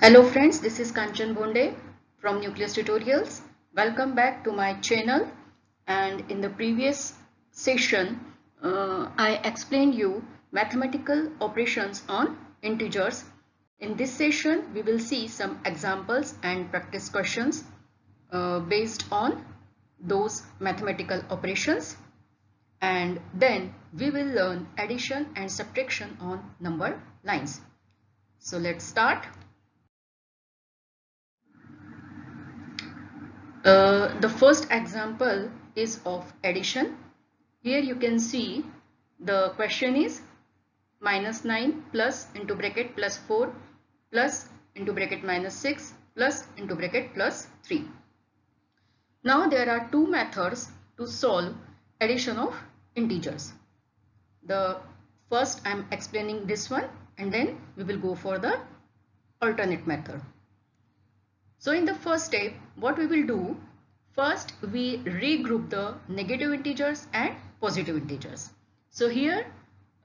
Hello friends, this is Kanchan Bonde from Nucleus Tutorials. Welcome back to my channel. And in the previous session, I explained you mathematical operations on integers. In this session, we will see some examples and practice questions based on those mathematical operations. And then we will learn addition and subtraction on number lines. So let's start. The first example is of addition. Here you can see the question is minus 9 plus into bracket plus 4 plus into bracket minus 6 plus into bracket plus 3. Now there are two methods to solve addition of integers. The first I am explaining this one, and then we will go for the alternate method. So in the first step, what we will do, first we regroup the negative integers and positive integers. So here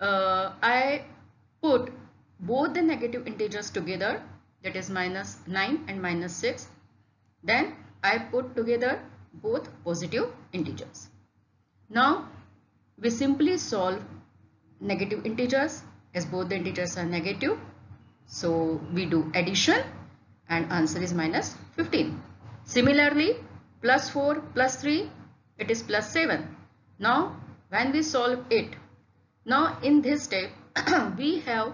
I put both the negative integers together, that is minus 9 and minus 6. Then I put together both positive integers. Now we simply solve negative integers as both the integers are negative. So we do addition and answer is minus 15. Similarly, plus 4 plus 3, it is plus 7. Now when we solve it, now in this step we have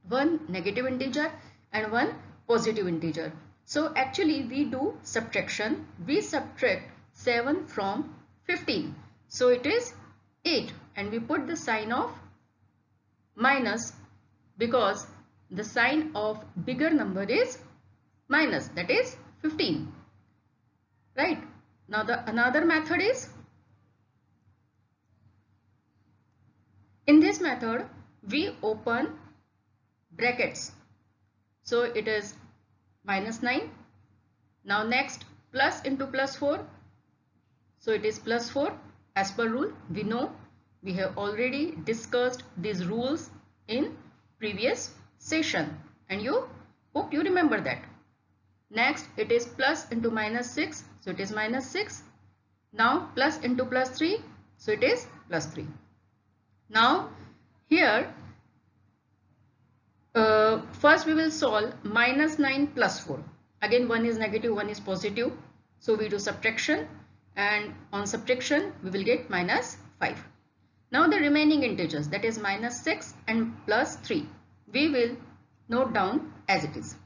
one negative integer and one positive integer. So actually we do subtraction. We subtract 7 from 15. So it is 8, and we put the sign of minus because the sign of bigger number is minus, that is 15. Right. Now the another method is, in this method we open brackets. So it is minus 9. Now next plus into plus 4. So it is plus 4 as per rule. We know we have already discussed these rules in previous session, and you hope you remember that. Next it is plus into minus 6. So it is minus 6. Now plus into plus 3. So it is plus 3. Now here first we will solve minus 9 plus 4. Again one is negative, one is positive. So we do subtraction, and on subtraction we will get minus 5. Now the remaining integers, that is minus 6 and plus 3, we will note down as it is.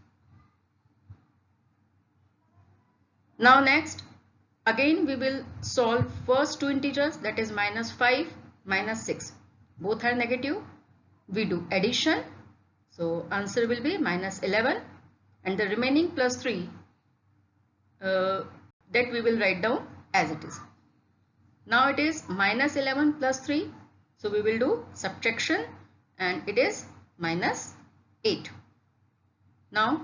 Now next again we will solve first two integers, that is minus 5 minus 6. Both are negative. We do addition. So answer will be minus 11, and the remaining plus 3 that we will write down as it is. Now it is minus 11 plus 3. So we will do subtraction, and it is minus 8. Now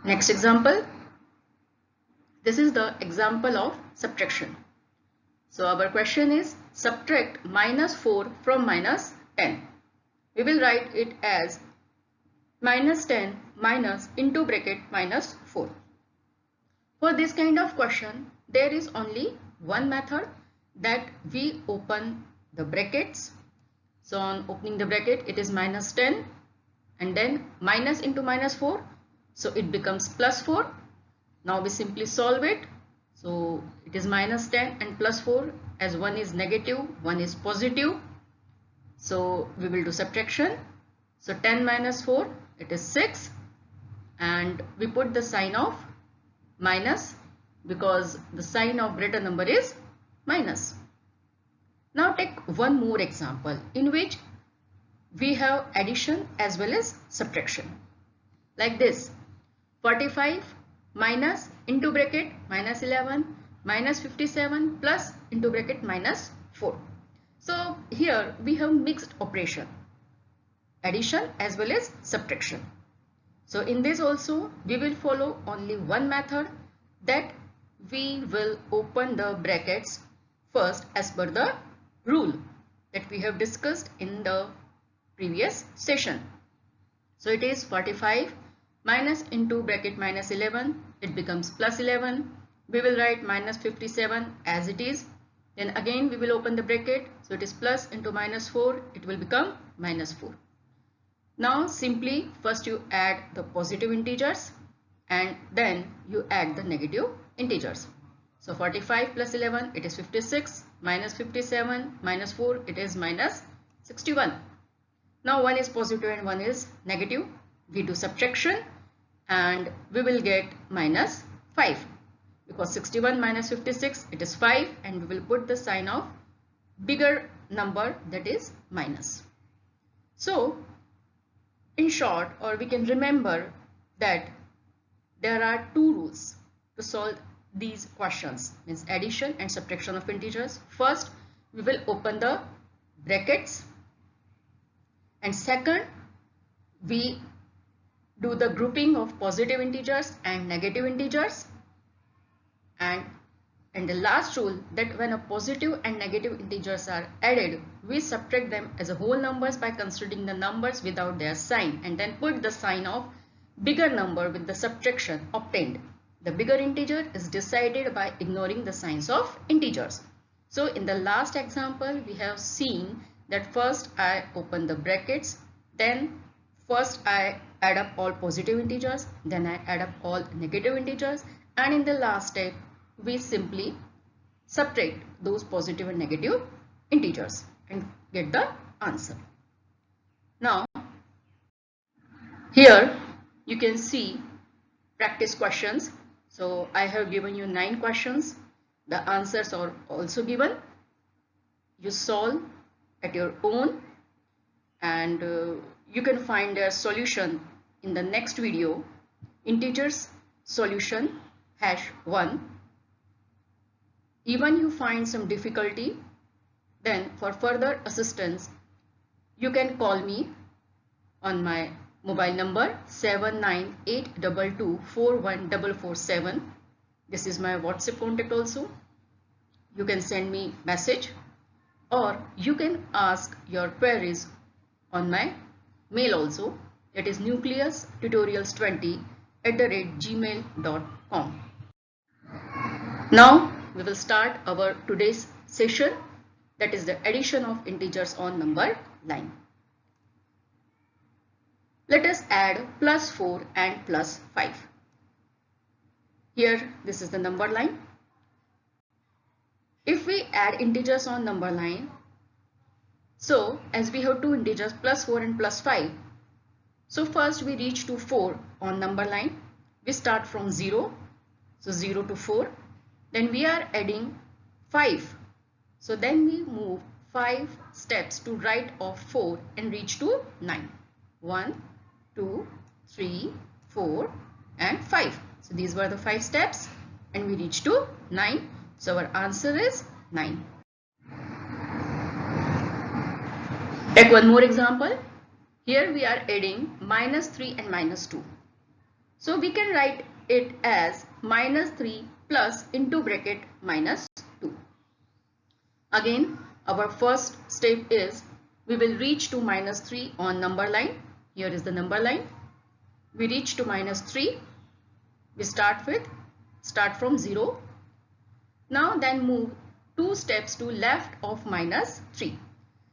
next example. This is the example of subtraction. So our question is subtract minus 4 from minus 10. We will write it as minus 10 minus into bracket minus 4. For this kind of question, there is only one method, that we open the brackets. So on opening the bracket, it is minus 10 and then minus into minus 4. So it becomes plus 4. Now we simply solve it. So it is minus 10 and plus 4, as one is negative, one is positive. So we will do subtraction. So 10 minus 4, it is 6, and we put the sign of minus because the sign of greater number is minus. Now take one more example in which we have addition as well as subtraction. Like this, 45 minus into bracket minus 11 minus 57 plus into bracket minus 4. So here we have mixed operation, addition as well as subtraction. So in this also we will follow only one method, that we will open the brackets first as per the rule that we have discussed in the previous session. So it is 45 Minus into bracket minus 11, it becomes plus 11. We will write minus 57 as it is. Then again we will open the bracket. So it is plus into minus 4, it will become minus 4. Now simply first you add the positive integers and then you add the negative integers. So 45 plus 11, it is 56, minus 57, minus 4, it is minus 61. Now one is positive and one is negative. We do subtraction and we will get minus 5. Because 61 minus 56, it is 5, and we will put the sign of bigger number, that is minus. So in short, or we can remember that there are two rules to solve these questions, means addition and subtraction of integers. First, we will open the brackets, and second, we do the grouping of positive integers and negative integers. And the last rule, that when a positive and negative integers are added, we subtract them as a whole numbers by considering the numbers without their sign and then put the sign of bigger number with the subtraction obtained. The bigger integer is decided by ignoring the signs of integers. So in the last example, we have seen that first I open the brackets, then first I add up all positive integers, then I add up all negative integers, and in the last step we simply subtract those positive and negative integers and get the answer. Now here you can see practice questions. So I have given you 9 questions. The answers are also given. You solve at your own, and you can find a solution in the next video, integers solution #1. Even you find some difficulty, then for further assistance you can call me on my mobile number 7982241447. This is my WhatsApp contact also. You can send me message, or you can ask your queries on my mail also, that is nucleus20@gmail.com. Now we will start our today's session, that is the addition of integers on number line. Let us add plus 4 and plus 5. Here this is the number line. If we add integers on number line, so as we have two integers plus 4 and plus 5, so first we reach to 4 on number line. We start from 0, so 0 to 4. Then we are adding 5. So then we move 5 steps to right of 4 and reach to 9. 1, 2, 3, 4 and 5. So these were the 5 steps and we reach to 9. So our answer is 9. Take one more example. Here we are adding minus 3 and minus 2. So we can write it as minus 3 plus into bracket minus 2. Again, our first step is we will reach to minus 3 on number line. Here is the number line. We reach to minus 3. We start from 0. Now then move 2 steps to left of minus 3.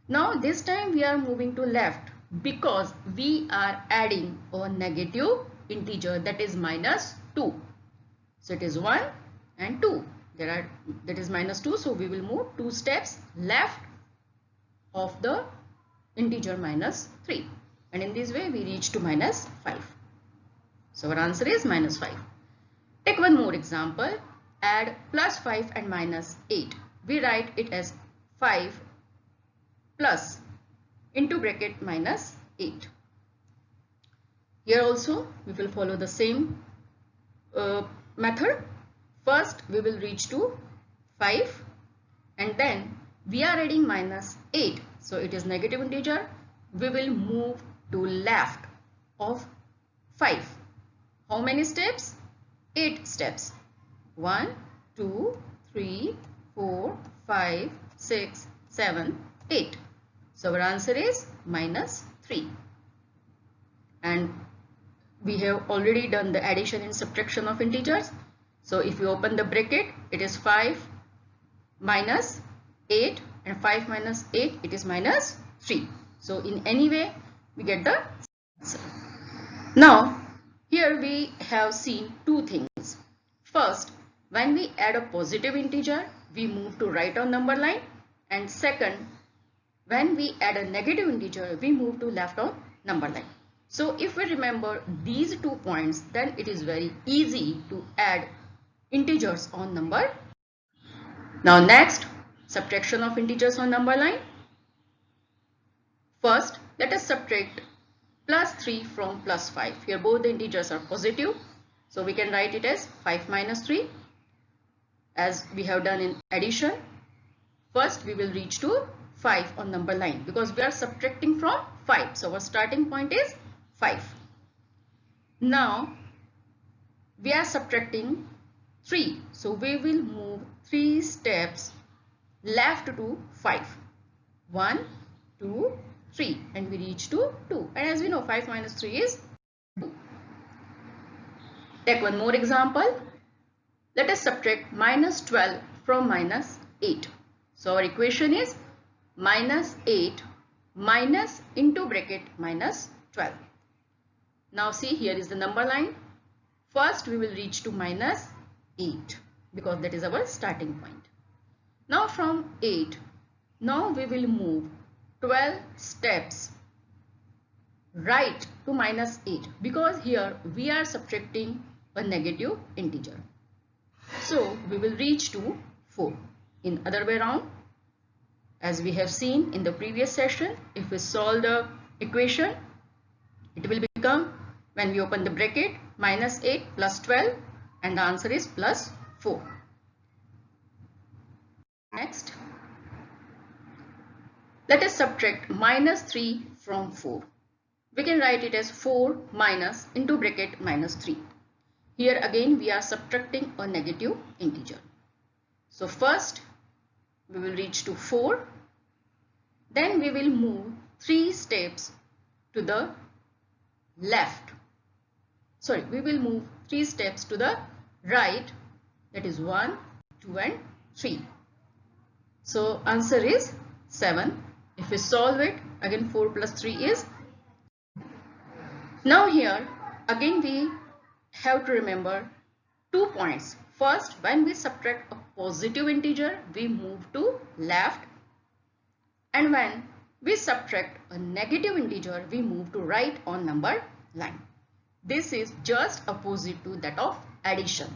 Now this time we are moving to left because we are adding a negative integer, that is minus 2. So it is 1 and 2. That is minus 2. So we will move 2 steps left of the integer minus 3. And in this way we reach to minus 5. So our answer is minus 5. Take one more example. Add plus 5 and minus 8. We write it as 5 plus into bracket minus 8. Here also we will follow the same method. First we will reach to 5 and then we are adding minus 8. So it is negative integer. We will move to left of 5. How many steps? 8 steps. 1, 2, 3, 4, 5, 6, 7, 8. So our answer is minus 3. And we have already done the addition and subtraction of integers. So if you open the bracket, it is 5 minus 8, and 5 minus 8, it is minus 3. So in any way we get the answer. Now here we have seen two things. First, when we add a positive integer, we move to right on number line, and second, when we add a negative integer, we move to left on number line. So if we remember these 2 points, then it is very easy to add integers on number. Now next, subtraction of integers on number line. First, let us subtract plus 3 from plus 5. Here both the integers are positive. So we can write it as 5 minus 3 as we have done in addition. First we will reach to 5 on number line because we are subtracting from 5. So our starting point is 5. Now we are subtracting 3. So we will move 3 steps left to 5. 1, 2, 3, and we reach to 2. And as we know, 5 minus 3 is 2. Take one more example. Let us subtract minus 12 from minus 8. So our equation is minus 8 minus into bracket minus 12. Now see, here is the number line. First we will reach to minus 8 because that is our starting point. Now from 8, now we will move 12 steps right to minus 8 because here we are subtracting a negative integer. So we will reach to 4. In other way around, as we have seen in the previous session, if we solve the equation, it will become, when we open the bracket, minus 8 plus 12, and the answer is plus 4. Next, let us subtract minus 3 from 4. We can write it as 4 minus into bracket minus 3. Here again we are subtracting a negative integer. So first we will reach to 4. Then we will move 3 steps to the left. Sorry, we will move 3 steps to the right. That is 1, 2 and 3. So answer is 7. If we solve it, again 4 plus 3 is. Now here again we have to remember 2 points. First, when we subtract a positive integer, we move to left, and when we subtract a negative integer, we move to right on number line. This is just opposite to that of addition.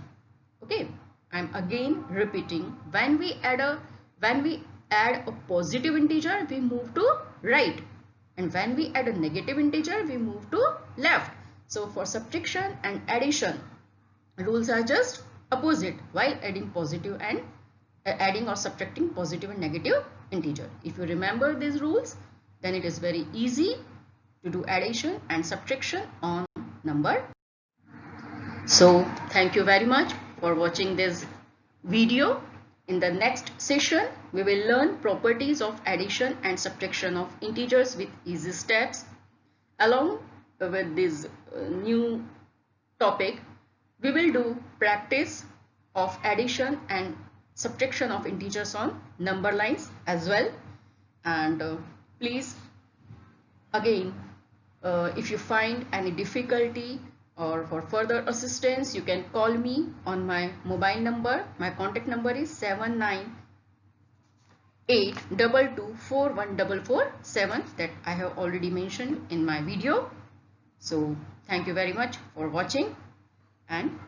Okay, I am again repeating, when we add a positive integer, we move to right, and when we add a negative integer, we move to left. So for subtraction and addition, rules are just opposite while adding positive and adding or subtracting positive and negative integer. If you remember these rules, then it is very easy to do addition and subtraction on number. So thank you very much for watching this video. In the next session, we will learn properties of addition and subtraction of integers with easy steps. Along with this new topic, we will do practice of addition and subtraction of integers on number lines as well. And please, again, if you find any difficulty or for further assistance, you can call me on my mobile number. My contact number is 7982241447 that I have already mentioned in my video. So thank you very much for watching, and